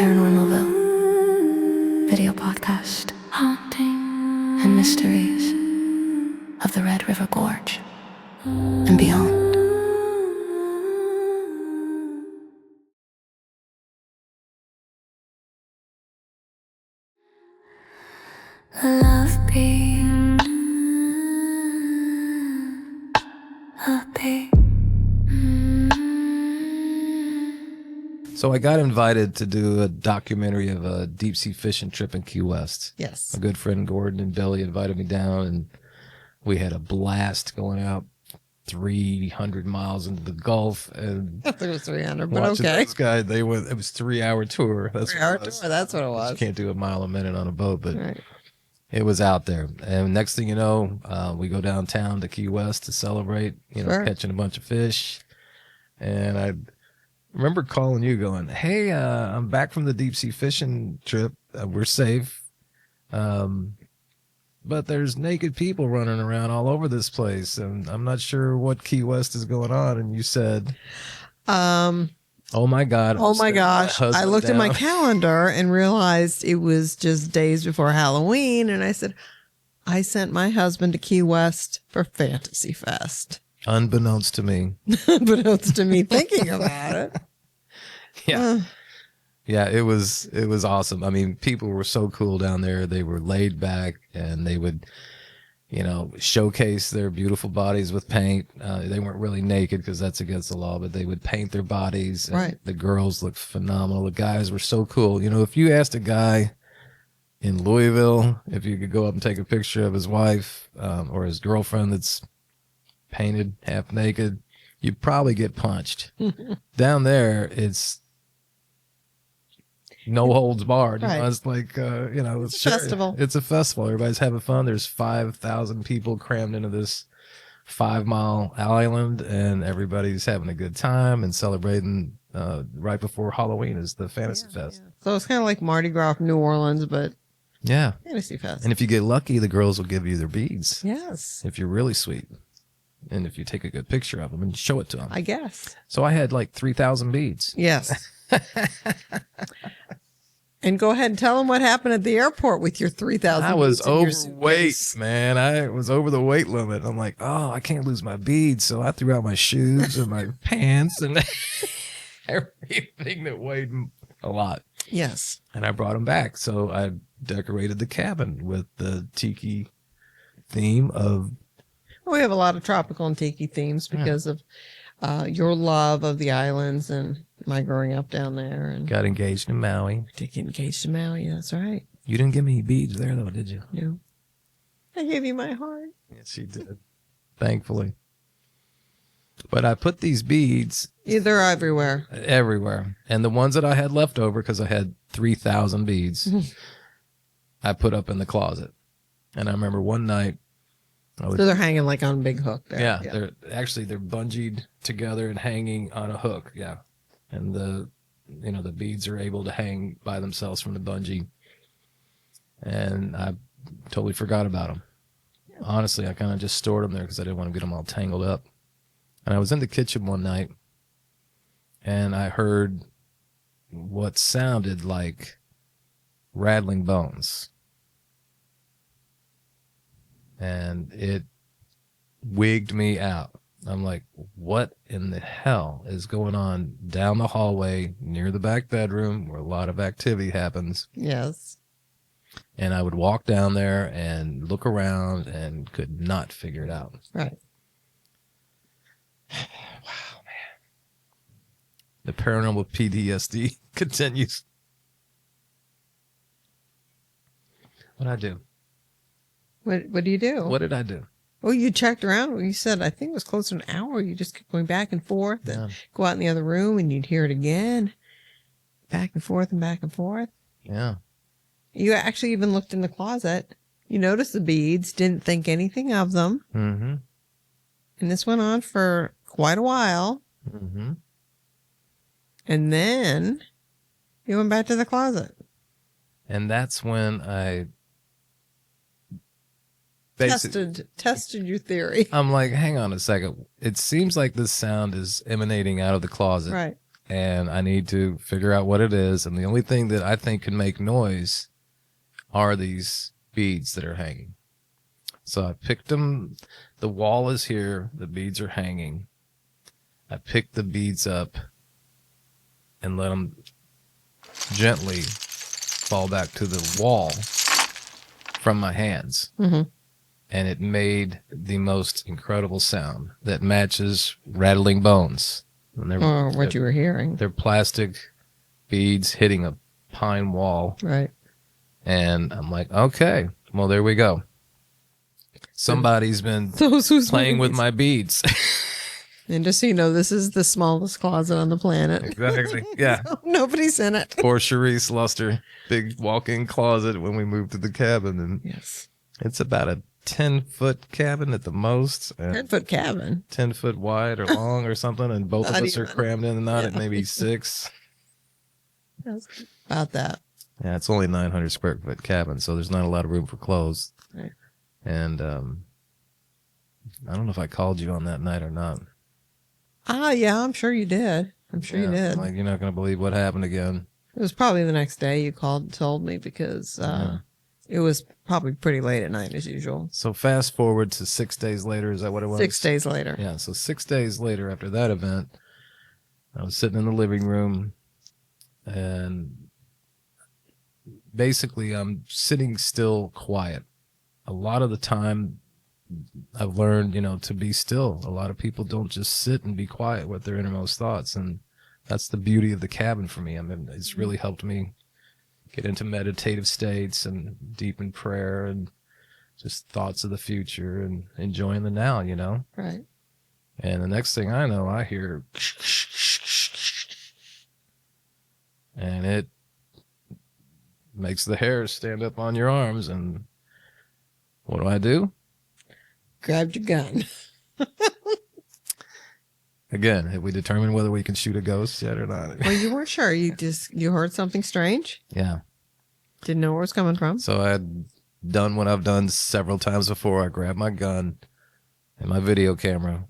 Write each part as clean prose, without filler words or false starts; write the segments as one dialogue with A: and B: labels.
A: Paranormal video podcast, haunting and mysteries of the Red River Gorge and beyond. Love beat, a beat.
B: So I got invited to do a documentary of a deep sea fishing trip in Key West.
C: Yes.
B: A good friend, Gordon and Billy, invited me down, and we had a blast going out 300 miles into the Gulf. And
C: I think it was 300, but
B: watching
C: okay.
B: those guys, it was a 3-hour tour. That's
C: 3 hour
B: what it was.
C: tour, that's what it was.
B: You can't do a mile a minute on a boat, but
C: Right.
B: it was out there. And next thing you know, we go downtown to Key West to celebrate,
C: Sure.
B: catching a bunch of fish. And I remember calling you going, hey, I'm back from the deep sea fishing trip. We're safe. But there's naked people running around all over this place. And I'm not sure what Key West is going on. And you said, oh my God.
C: Oh my gosh. I looked at my
B: down.
C: calendar and realized it was just days before Halloween. And I said, I sent my husband to Key West for Fantasy Fest.
B: Unbeknownst to me.
C: Unbeknownst to me thinking about it.
B: Yeah. Yeah, it was awesome. I mean, people were so cool down there. They were laid back, and they would, showcase their beautiful bodies with paint. They weren't really naked because that's against the law, but they would paint their bodies. And
C: Right.
B: the girls looked phenomenal. The guys were so cool. If you asked a guy in Louisville if you could go up and take a picture of his wife or his girlfriend that's painted half naked, you'd probably get punched. Down there, it's no holds barred.
C: Right.
B: It's like, it's
C: a festival.
B: It's a festival. Everybody's having fun. There's 5,000 people crammed into this 5-mile island, and everybody's having a good time and celebrating. Right before Halloween is the Fantasy Fest.
C: Yeah. So it's kind of like Mardi Gras from New Orleans, but
B: Yeah.
C: Fantasy Fest.
B: And if you get lucky, the girls will give you their beads.
C: Yes,
B: If you're really sweet. And if you take a good picture of them and show it to them.
C: I guess.
B: So I had like 3,000 beads.
C: Yes. And go ahead and tell them what happened at the airport with your 3,000.
B: I was
C: beads in your
B: overweight,
C: suitcase.
B: man. I was over the weight limit. I'm like, oh, I can't lose my beads. So I threw out my shoes and my pants and everything that weighed a lot.
C: Yes.
B: And I brought them back. So I decorated the cabin with the tiki theme of.
C: We have a lot of tropical and tiki themes because of your love of the islands and my growing up down there. And
B: Got engaged in Maui.
C: did get engaged to Maui. That's right.
B: You didn't give me beads there, though, did you?
C: No. I gave you my heart.
B: Yes, you did. Thankfully. But I put these beads
C: They're everywhere.
B: everywhere. And the ones that I had left over, because I had 3,000 beads, I put up in the closet. And I remember one night,
C: So they're hanging like on a big hook there.
B: yeah, they're bungeed together and hanging on a hook. Yeah. And the beads are able to hang by themselves from the bungee. And I totally forgot about them. Yeah. Honestly, I kind of just stored them there because I didn't want to get them all tangled up. And I was in the kitchen one night and I heard what sounded like rattling bones. And it wigged me out. I'm like, what in the hell is going on down the hallway near the back bedroom where a lot of activity happens?
C: Yes.
B: And I would walk down there and look around and could not figure it out.
C: Right.
B: Wow, man. The paranormal PTSD continues. What'd I do?
C: What do you do?
B: What did I do?
C: Well, you checked around. You said, I think it was close to an hour. You just kept going back and forth and go out in the other room and you'd hear it again. Back and forth and back and forth.
B: Yeah.
C: You actually even looked in the closet. You noticed the beads, didn't think anything of them.
B: Mm-hmm.
C: And this went on for quite a while.
B: Mm-hmm.
C: And then you went back to the closet.
B: And that's when I
C: tested your theory.
B: I'm like, hang on a second. It seems like this sound is emanating out of the closet.
C: Right.
B: and I need to figure out what it is. And the only thing that I think can make noise are these beads that are hanging. So I picked them. The wall is here. The beads are hanging. I picked the beads up and let them gently fall back to the wall from my hands.
C: Mm-hmm.
B: And it made the most incredible sound that matches rattling bones. And
C: Or what you were hearing.
B: they're plastic beads hitting a pine wall.
C: Right.
B: And I'm like, okay, well, there we go. Somebody's been playing with my beads.
C: And just so you know, this is the smallest closet on the planet.
B: Exactly. Yeah.
C: So nobody's in it.
B: Poor Charisse lost her big walk-in closet when we moved to the cabin. And
C: Yes.
B: it's about a 10-foot cabin at the most.
C: 10-foot cabin.
B: 10 foot wide or long or something. And both of
C: Not
B: us are
C: even.
B: crammed in and out at maybe 6.
C: That's about that.
B: Yeah, it's only 900 square foot cabin, so there's not a lot of room for clothes.
C: Right.
B: And I don't know if I called you on that night or not.
C: Yeah, I'm sure you did. I'm sure you did.
B: Like, you're not going to believe what happened again.
C: It was probably the next day you called and told me because it was probably pretty late at night as usual.
B: So fast forward to 6 days later. Is that what it was?
C: 6 days later.
B: Yeah, so 6 days later after that event, I was sitting in the living room and basically I'm sitting still quiet. A lot of the time I've learned, to be still. A lot of people don't just sit and be quiet with their innermost thoughts. And that's the beauty of the cabin for me. I mean, it's really helped me get into meditative states and deep in prayer and just thoughts of the future and enjoying the now,
C: Right.
B: And the next thing I know, I hear, and it makes the hairs stand up on your arms. And what do?
C: Grabbed your gun.
B: Again, have we determined whether we can shoot a ghost yet or not?
C: Well, you weren't sure. You heard something strange.
B: Yeah.
C: Didn't know where it was coming from.
B: So I had done what I've done several times before. I grabbed my gun and my video camera,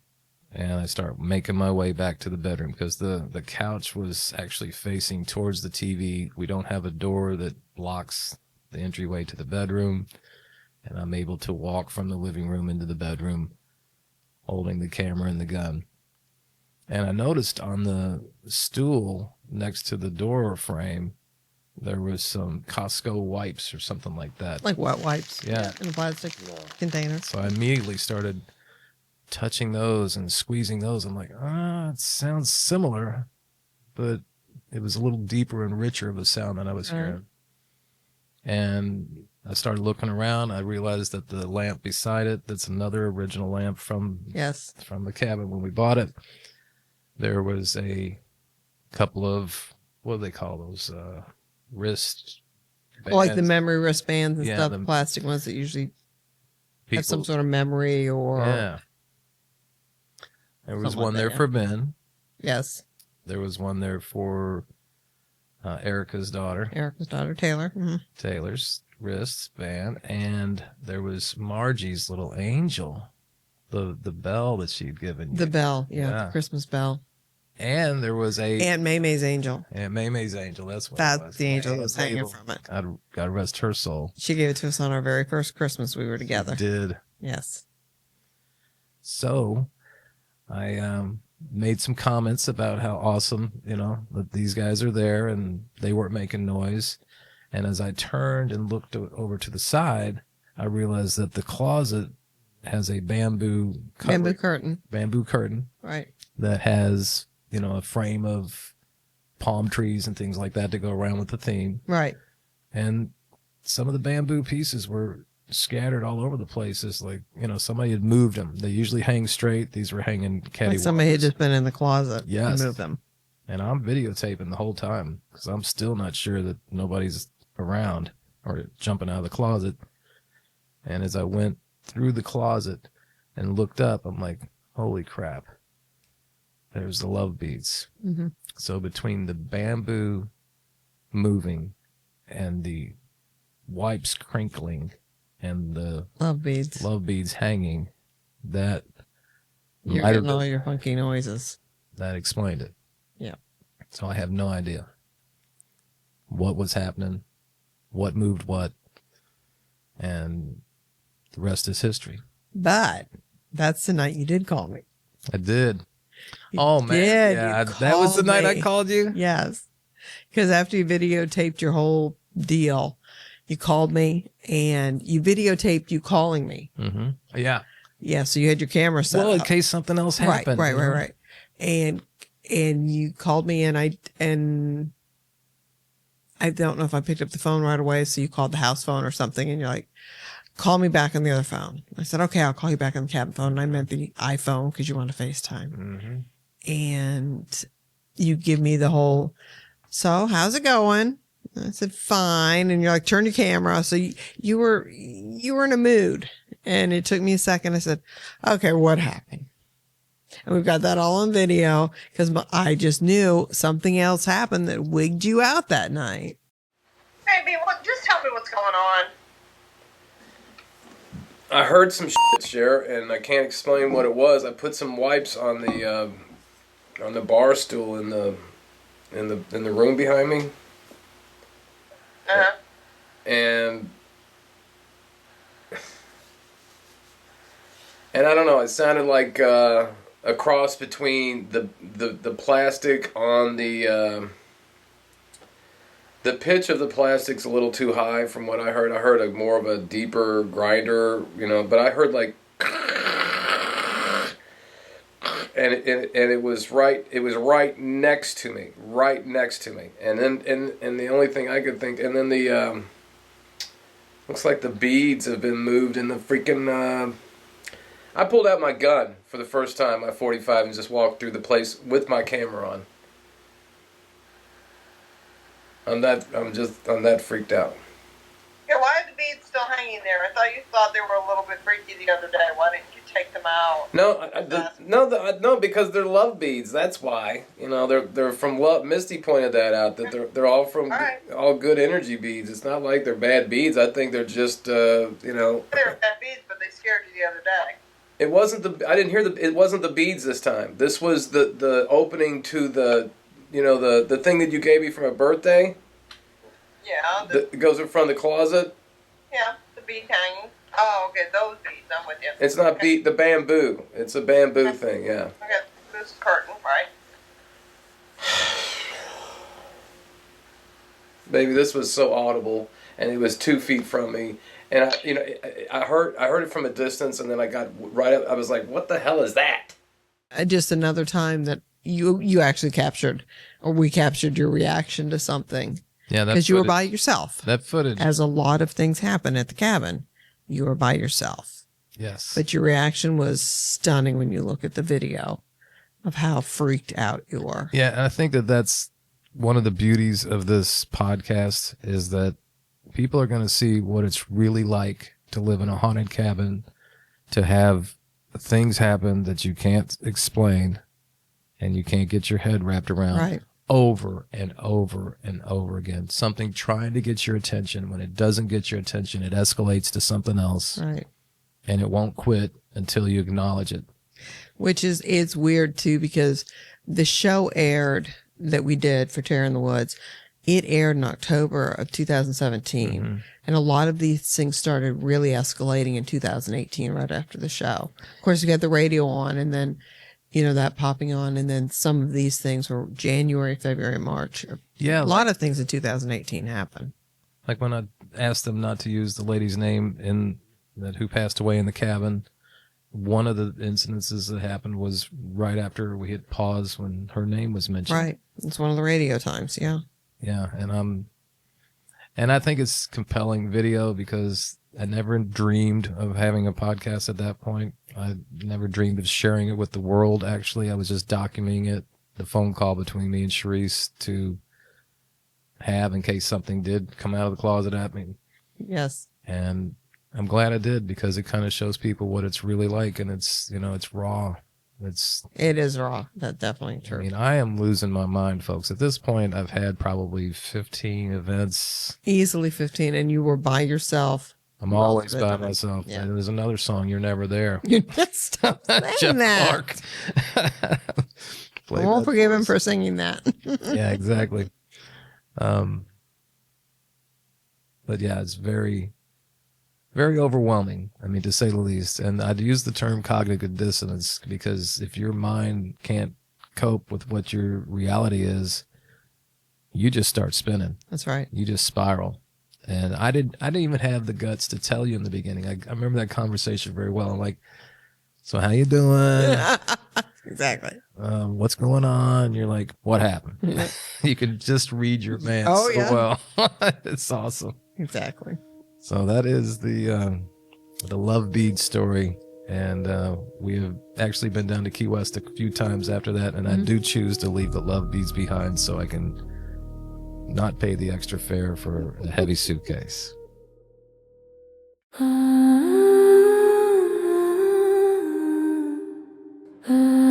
B: and I start making my way back to the bedroom because the couch was actually facing towards the TV. We don't have a door that blocks the entryway to the bedroom, and I'm able to walk from the living room into the bedroom holding the camera and the gun. And I noticed on the stool next to the door frame, there was some Costco wipes or something like that.
C: Like wet wipes.
B: Yeah.
C: In a plastic container.
B: So I immediately started touching those and squeezing those. I'm like, it sounds similar, but it was a little deeper and richer of a sound than I was hearing. And I started looking around. I realized that the lamp beside it, that's another original lamp from the cabin when we bought it. There was a couple of, what do they call those? Wrist bands.
C: Oh, like the memory wristbands and stuff,
B: the
C: plastic ones that usually have some sort of memory or...
B: Yeah. There was one there for Ben.
C: Yes.
B: There was one there for Erica's daughter.
C: Erica's daughter, Taylor. Mm-hmm.
B: Taylor's wristband. And there was Margie's little angel. The bell that she'd given you.
C: The bell, the Christmas bell.
B: And there was
C: Aunt Maymay's angel.
B: Aunt Maymay's angel. That's what
C: That's
B: it was.
C: the angel that was hanging from it.
B: God rest her soul.
C: She gave it to us on our very first Christmas we were together.
B: She did.
C: Yes.
B: So I made some comments about how awesome, that these guys are there and they weren't making noise. And as I turned and looked over to the side, I realized that the closet has a bamboo curtain.
C: Right.
B: That has, a frame of palm trees and things like that to go around with the theme.
C: Right.
B: And some of the bamboo pieces were scattered all over the place. It's like, somebody had moved them. They usually hang straight. These were hanging cattywampus.
C: Like somebody had just been in the closet
B: and
C: moved them.
B: And I'm videotaping the whole time because I'm still not sure that nobody's around or jumping out of the closet. And as I went through the closet and looked up, I'm like, holy crap. There's the love beads.
C: Mm-hmm.
B: So between the bamboo moving and the wipes crinkling and the
C: love beads
B: hanging, that
C: you're getting all your funky noises.
B: That explained it.
C: Yeah.
B: So I have no idea what was happening, what moved what, and the rest is history.
C: But that's the night you did call me.
B: I did.
C: You
B: Oh, man.
C: did.
B: Yeah,
C: You
B: that was the
C: called
B: night I
C: me.
B: called you?
C: Yes. Because after you videotaped your whole deal, you called me and you videotaped you calling me.
B: Mm-hmm. Yeah.
C: Yeah. So you had your camera set
B: Well, in
C: up.
B: case something else happened.
C: Right. And you called me and I don't know if I picked up the phone right away. So you called the house phone or something and you're like, call me back on the other phone. I said, okay, I'll call you back on the cabin phone. And I meant the iPhone because you want to FaceTime.
B: Mm-hmm.
C: And you give me the whole, so how's it going? I said, fine. And you're like, turn your camera. So you were in a mood. And it took me a second. I said, okay, what happened? And we've got that all on video because I just knew something else happened that wigged you out that night.
D: Baby, just tell me what's going on.
B: I heard some shit, Cher, and I can't explain what it was. I put some wipes on the bar stool in the room behind me.
D: Uh-huh.
B: And I don't know, it sounded like a cross between the plastic on the pitch of the plastic's a little too high from what I heard. I heard a more of a deeper grinder, but I heard like and it was right next to me. And then and the only thing I could think, and then the looks like the beads have been moved in the freaking I pulled out my gun for the first time, my .45, and just walked through the place with my camera on. I'm that freaked out.
D: Yeah, why are the beads still hanging there? I thought you thought they were a little bit freaky the other day. Why didn't you take them out?
B: No, because they're love beads. That's why. They're from love. Misty pointed that out, that they're all from all good energy beads. It's not like they're bad beads. I think they're just
D: They were bad beads, but they scared you the other day.
B: It wasn't it wasn't the beads this time. This was the opening to the the thing that you gave me for my birthday.
D: Yeah.
B: That goes in front of the closet.
D: Yeah, the bead hanging. Oh, okay, those beads. I'm with you.
B: It's not bead, the bamboo. It's a bamboo thing, yeah.
D: Okay, this curtain, right?
B: Baby, this was so audible, and it was 2 feet from me. And I heard it from a distance, and then I got right up. I was like, "What the hell is that?"
C: Just another time that you actually captured, or we captured your reaction to something.
B: Yeah,
C: because you were by yourself.
B: That footage,
C: as a lot of things happen at the cabin, you were by yourself.
B: Yes,
C: but your reaction was stunning when you look at the video of how freaked out you were.
B: Yeah, and I think that's one of the beauties of this podcast is that people are going to see what it's really like to live in a haunted cabin, to have things happen that you can't explain and you can't get your head wrapped around.
C: Right.
B: Over and over and over again. Something trying to get your attention. When it doesn't get your attention, it escalates to something else.
C: Right.
B: And it won't quit until you acknowledge it.
C: Which it's weird too, because the show aired that we did for Terror in the Woods. It aired in October of 2017. Mm-hmm. And a lot of these things started really escalating in 2018, right after the show. Of course, we had the radio on, and then, that popping on. And then some of these things were January, February, March.
B: Yeah.
C: A lot of things in 2018 happened.
B: Like when I asked them not to use the lady's name who passed away in the cabin, one of the incidences that happened was right after we hit pause when her name was mentioned.
C: Right. It's one of the radio times. Yeah.
B: Yeah. And I think it's compelling video because I never dreamed of having a podcast at that point. I never dreamed of sharing it with the world. Actually, I was just documenting it, the phone call between me and Charisse to have in case something did come out of the closet at me.
C: Yes.
B: And I'm glad I did because it kind of shows people what it's really like. And it's, it's raw. It
C: is raw. That's definitely true.
B: I mean, I am losing my mind, folks. At this point, I've had probably 15 events.
C: Easily 15. And you were by yourself.
B: I'm always by myself.
C: Yeah.
B: And there's another song, You're Never There.
C: Stop saying
B: Jeff
C: that.
B: Clark.
C: I won't forgive him for singing that.
B: Yeah, exactly. But yeah, it's very, very overwhelming. I mean, to say the least. And I'd use the term cognitive dissonance because if your mind can't cope with what your reality is, you just start spinning.
C: That's right.
B: You just spiral. And I didn't even have the guts to tell you in the beginning. I remember that conversation very well. I'm like, so how you doing?
C: Exactly.
B: What's going on? You're like, what happened? You can just read your man
C: Oh,
B: so
C: yeah.
B: well. It's awesome.
C: Exactly.
B: So that is the love bead story. And we have actually been down to Key West a few times after that. And I do choose to leave the love beads behind so I can not pay the extra fare for a heavy suitcase.
A: Ah, ah, ah.